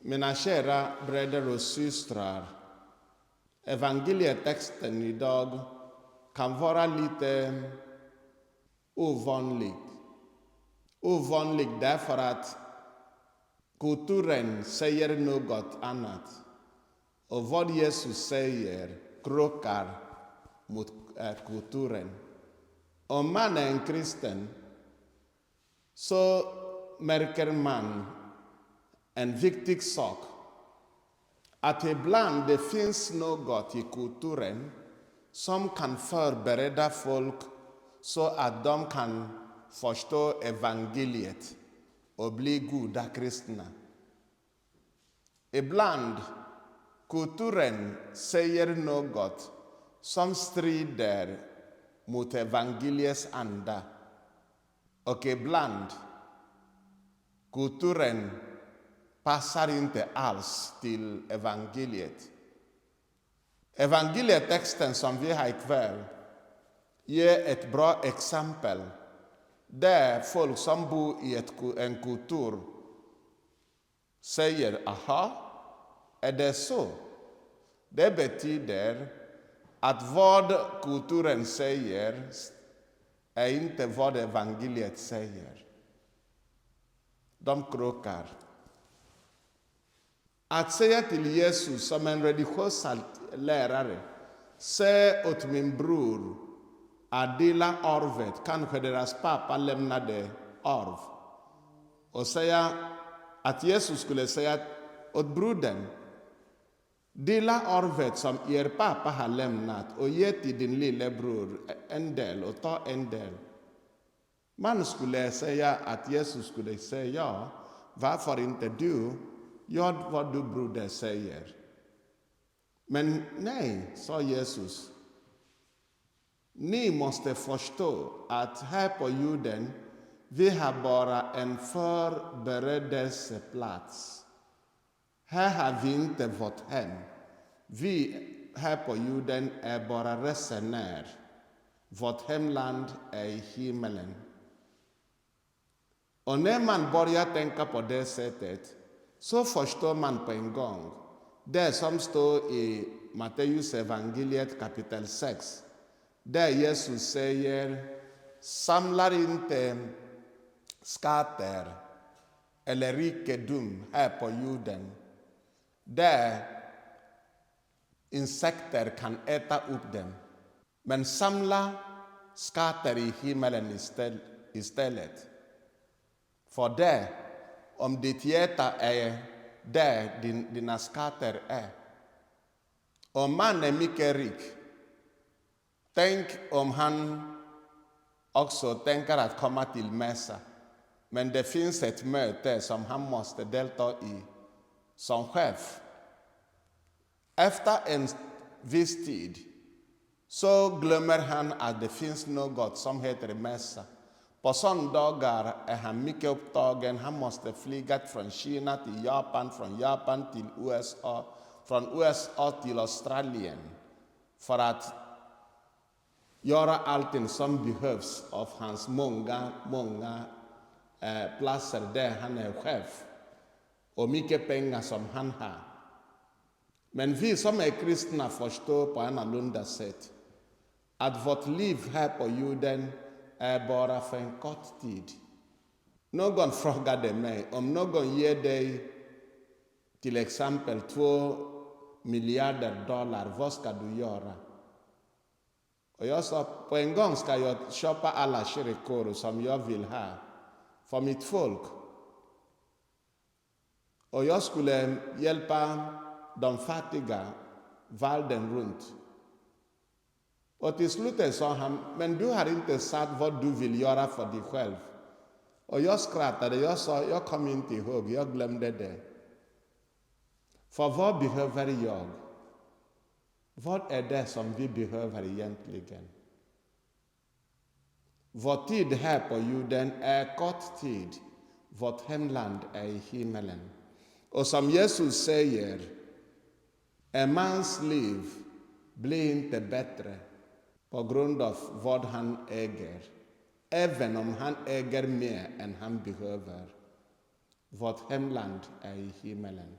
Mina kära bröder och systrar, evangelietexten idag kan vara lite ovanlig. Ovanlig därför att kulturen säger något annat. Och vad Jesus säger krockar mot kulturen. Om man är en kristen så märker man en viktig sak. Att ibland det finns något i kulturen som kan förbereda folk så att de kan förstå evangeliet och bli goda kristna. Ibland kulturen säger något som strider mot evangeliets anda. Och ibland kulturen passar inte alls till evangeliet. Evangelietexten som vi har ikväll ger ett bra exempel där folk som bor i en kultur säger, aha, är det så? Det betyder att vad kulturen säger är inte vad evangeliet säger. De krockar. Att säga till Jesus som en religiös lärare, säg åt min bror att dela arvet, kanske deras pappa lämnade arv. Och säga att Jesus skulle säga åt brodern, dela arvet som er pappa har lämnat och ge till din lillebror en del och ta en del. Man skulle säga att Jesus skulle säga, ja, varför inte du? Gör vad du broder säger. Men nej, sa Jesus. Ni måste förstå att här på jorden vi har bara en förberedelseplats. Här har vi inte vårt hem. Vi här på jorden är bara resenär. Vårt hemland är i himmelen. Och när man börjar tänka på det sättet så förstår man på en gång det som står i Matteus evangeliet kapitel 6. Där Jesus säger, samlar inte skatter eller rikedom här på jorden. Där insekter kan äta upp dem. Men samla skatter i himmelen istället. För det, om ditt hjärta är där dina skatter är. Om man är mycket rik, tänk om han också tänker att komma till mässa. Men det finns ett möte som han måste delta i som chef. Efter en viss tid så glömmer han att det finns något som heter mässa. På söndagar är han mycket upptagen. Han måste flyga från Kina till Japan, från Japan till USA, från USA till Australien för att göra allting som behövs av hans många platser där han är chef och mycket pengar som han har. Men vi som är kristna förstår på en annorlunda sätt att vårt liv här på jorden är bara för en kort tid. Någon frågade mig, om någon ger dig till exempel $2 miljarder, vad ska du göra? Och jag sa, på en gång ska jag köpa alla kyrkor som jag vill ha för mitt folk. Och jag skulle hjälpa de fattiga världen runt. Och till slut sa han, men du har inte sagt vad du vill göra för dig själv. Och jag skrattade, jag sa, jag kom inte ihåg, jag glömde det. För vad behöver jag? Vad är det som vi behöver egentligen? Vår tid här på jorden är kort tid. Vårt hemland är i himmelen. Och som Jesus säger, en mans liv blir inte bättre på grund av vad han äger. Även om han äger mer än han behöver. Vårt hemland är i himmelen.